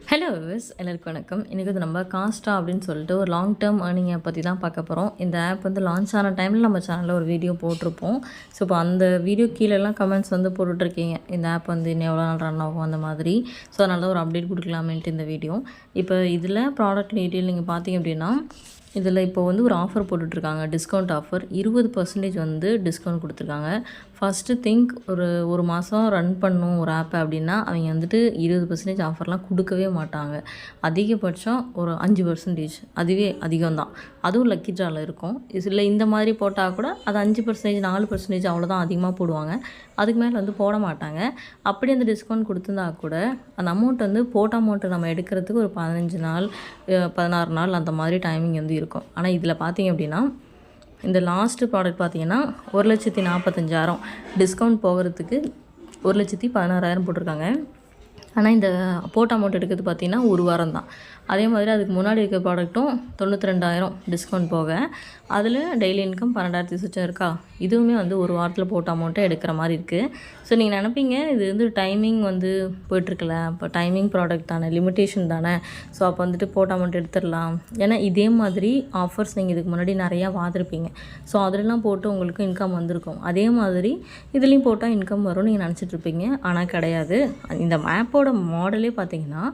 Hello viewers, எல்லாருக்கும் வணக்கம். இன்றைக்கி வந்து நம்ம காஸ்டா அப்படின்னு சொல்லிட்டு ஒரு லாங் டேர்ம் ஏர்னிங்கை பற்றி தான் பார்க்க போகிறோம். இந்த ஆப் வந்து லான்ச் ஆன டைமில் நம்ம சேனலில் ஒரு வீடியோ போட்டிருப்போம். ஸோ இப்போ அந்த வீடியோ கீழெல்லாம் கமெண்ட்ஸ் வந்து போட்டுட்ருக்கீங்க, இந்த ஆப் வந்து இன்னும் எவ்வளோ நாள் ரன் ஆகும் அந்த மாதிரி. ஸோ அதனால தான் ஒரு அப்டேட் கொடுக்கலாமேன்ட்டு இந்த வீடியோ. இப்போ இதில் ப்ராடக்ட் டீட்டெயில் நீங்கள் பார்த்தீங்க அப்படின்னா, இதில் இப்போ வந்து ஒரு ஆஃபர் போட்டுட்ருக்காங்க, டிஸ்கவுண்ட் ஆஃபர் 20% வந்து டிஸ்கவுண்ட் கொடுத்துருக்காங்க. ஃபஸ்ட்டு திங்க் ஒரு மாதம் ரன் பண்ணும் ஒரு ஆப்பை அப்படின்னா அவங்க வந்துட்டு 20% ஆஃபர்லாம் கொடுக்கவே மாட்டாங்க. அதிகபட்சம் ஒரு 5%, அதுவே அதிகம்தான். அதுவும் லக்கி ட்ராவில் இருக்கும். இதில் இந்த மாதிரி போட்டால் கூட அது 5%, 4% அவ்வளோதான் அதிகமாக போடுவாங்க. அதுக்கு மேலே வந்து போட மாட்டாங்க. அப்படி அந்த டிஸ்கவுண்ட் கொடுத்துருந்தா கூட அந்த அமௌண்ட் வந்து போட்ட அமௌண்ட்டை நம்ம எடுக்கிறதுக்கு ஒரு 15 நாள் 16 நாள் அந்த மாதிரி டைமிங் வந்து இருக்கும். ஆனால் இதில் பார்த்தீங்க அப்படின்னா, இந்த லாஸ்ட்டு ப்ராடக்ட் பார்த்தீங்கன்னா 1,45,000 டிஸ்கவுண்ட் போகிறதுக்கு 1,16,000 போட்டிருக்காங்க. ஆனால் இந்த போட்ட அமௌண்ட் எடுக்கிறது பார்த்திங்கன்னா ஒரு வாரம் தான். அதே மாதிரி அதுக்கு முன்னாடி இருக்க ப்ராடக்ட்டும் 92,000 டிஸ்கவுண்ட் போக, அதில் டெய்லி இன்கம் 12,000 சுச்சம் இருக்கா. இதுவுமே வந்து ஒரு வாரத்தில் போட்ட அமௌண்ட்டை எடுக்கிற மாதிரி இருக்குது. ஸோ நீங்கள் நினைப்பீங்க இது வந்து டைமிங் வந்து போய்ட்டுருக்கல, இப்போ டைமிங் ப்ராடக்ட் தானே, லிமிட்டேஷன் தானே, ஸோ அப்போ வந்துட்டு போட்ட அமௌண்ட் எடுத்துடலாம். ஏன்னா இதே மாதிரி ஆஃபர்ஸ் நீங்கள் இதுக்கு முன்னாடி நிறையா பார்த்துருப்பீங்க. ஸோ அதிலலாம் போட்டு உங்களுக்கு இன்கம் வந்திருக்கும். அதே மாதிரி இதுலேயும் போட்டால் இன்கம் வரும்னு நீங்கள் நினச்சிட்ருப்பீங்க. ஆனால் கிடையாது. இந்த ஆப்போட மாடலே பார்த்திங்கன்னா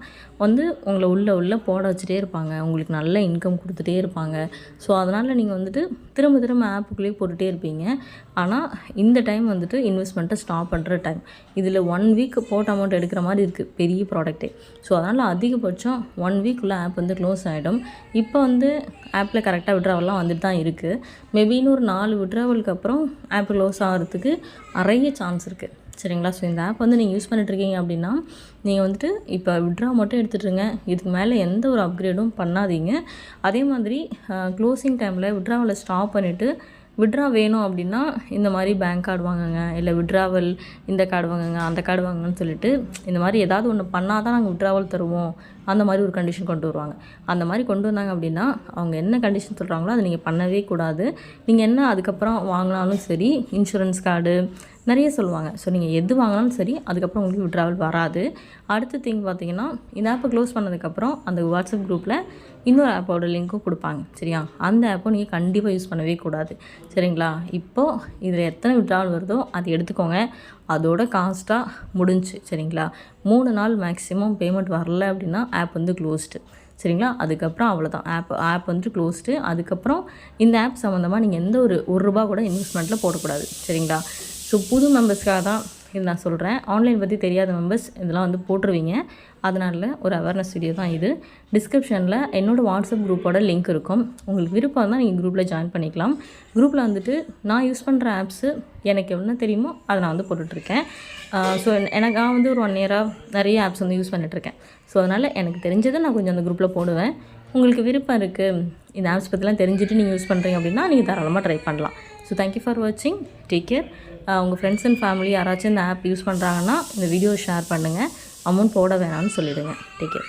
வந்து உங்களை உள்ளே போட வச்சுட்டே இருப்பாங்க, உங்களுக்கு நல்ல இன்கம் கொடுத்துட்டே இருப்பாங்க. ஸோ அதனால் நீங்கள் வந்துட்டு திரும்ப ஆப்புக்குள்ளேயே போட்டுகிட்டே இருப்பீங்க. ஆனால் இந்த டைம் வந்துட்டு இன்வெஸ்ட்மெண்ட்டை ஸ்டாப் பண்ணுற டைம். இதில் 1 வீக் போட்ட அமௌண்ட் எடுக்கிற மாதிரி இருக்குது பெரிய ப்ராடக்ட்டே. ஸோ அதனால் அதிகபட்சம் 1 வீக்குள்ளே ஆப் வந்து க்ளோஸ் ஆகிடும். இப்போ வந்து ஆப்பில் கரெக்டாக விட்ராவல்லாம் வந்துட்டு தான் இருக்குது. மேபி இன்னொரு 4 விட்ராவலுக்கு அப்புறம் ஆப் க்ளோஸ் ஆகிறதுக்கு நிறைய சான்ஸ் இருக்குது. சரிங்களா. ஸோ இந்த ஆப் வந்து நீங்கள் யூஸ் பண்ணிட்டுருக்கீங்க அப்படின்னா, நீங்கள் வந்துட்டு இப்போ விட்ரா மட்டும் எடுத்துகிட்ருங்க. இதுக்கு மேலே எந்த ஒரு அப்கிரேடும் பண்ணாதீங்க. அதே மாதிரி க்ளோசிங் டைமில் விட்ராவலை ஸ்டாப் பண்ணிவிட்டு விட்ரா வேணும் அப்படின்னா இந்த மாதிரி பேங்க் கார்டு வாங்குங்க, இல்லை விட்ராவல் இந்த கார்டு வாங்குங்க, அந்த கார்டு வாங்குங்கன்னு சொல்லிட்டு இந்த மாதிரி ஏதாவது ஒன்று பண்ணால் தான் நாங்கள் விட்ராவல் தருவோம் அந்த மாதிரி ஒரு கண்டிஷன் கொண்டு வருவாங்க. அந்த மாதிரி கொண்டு வந்தாங்க அப்படின்னா அவங்க என்ன கண்டிஷன் சொல்கிறாங்களோ அதை நீங்கள் பண்ணவே கூடாது. நீங்கள் என்ன அதுக்கப்புறம் வாங்கினாலும் சரி, இன்சூரன்ஸ் கார்டு நிறைய சொல்லுவாங்க. ஸோ நீங்கள் எது வாங்கினாலும் சரி, அதுக்கப்புறம் உங்களுக்கு விட்ராவல் வராது. அடுத்த திங் பார்த்தீங்கன்னா, இந்த ஆப்பை க்ளோஸ் பண்ணதுக்கப்புறம் அந்த வாட்ஸ்அப் குரூப்பில் இன்னொரு ஆப்போட லிங்க்கும் கொடுப்பாங்க. சரியா. அந்த ஆப்பை நீங்கள் கண்டிப்பாக யூஸ் பண்ணவே கூடாது. சரிங்களா. இப்போது இதில் எத்தனை விட்ராவல் வருதோ அதை எடுத்துக்கோங்க. அதோட காஸ்ட்டாக முடிஞ்சு. சரிங்களா. 3 நாள் மேக்ஸிமம் பேமெண்ட் வரல அப்படின்னா ஆப் வந்து க்ளோஸ்டு. சரிங்களா. அதுக்கப்புறம் அவ்வளோதான், ஆப் வந்துட்டு க்ளோஸ்டு. அதுக்கப்புறம் இந்த ஆப் சம்மந்தமாக நீங்கள் எந்த ஒரு ரூபா கூட இன்வெஸ்ட்மெண்ட்டில் போடக்கூடாது. சரிங்களா. ஸோ புது மெம்பர்ஸ்க்காக தான் இது நான் சொல்கிறேன். ஆன்லைன் பற்றி தெரியாத மெம்பர்ஸ் இதெல்லாம் வந்து போட்டுருவீங்க. அதனால் ஒரு அவேர்னஸ் வீடியோ தான் இது. டிஸ்கிரிப்ஷனில் என்னோடய வாட்ஸ்அப் குரூப்போட லிங்க் இருக்கும். உங்களுக்கு விருப்பம் இருந்தால் நீங்கள் குரூப்பில் ஜாயின் பண்ணிக்கலாம். குரூப்பில் வந்துட்டு நான் யூஸ் பண்ணுற ஆப்ஸு எனக்கு என்ன தெரியுமோ அதை நான் வந்து போட்டுட்ருக்கேன். ஸோ நான் வந்து ஒரு 1 இயராக நிறைய ஆப்ஸ் வந்து யூஸ் பண்ணிகிட்ருக்கேன். ஸோ அதனால் எனக்கு தெரிஞ்சதை நான் கொஞ்சம் அந்த குரூப்பில் போடுவேன். உங்களுக்கு விருப்பம் இருக்குது, இந்த ஆப்ஸ் பற்றிலாம் தெரிஞ்சுட்டு நீங்கள் யூஸ் பண்ணுறீங்க அப்படின்னா நீங்கள் தாராளமாக ட்ரை பண்ணலாம். ஸோ தேங்க்யூ ஃபார் வாட்சிங். Take care. உங்கள் ஃப்ரெண்ட்ஸ் அண்ட் ஃபேமிலி யாராச்சும் இந்த ஆப் யூஸ் பண்ணுறாங்கன்னா இந்த வீடியோ ஷேர் பண்ணுங்கள். அமௌண்ட் போட வேணாம்னு சொல்லிவிடுங்க. Take care.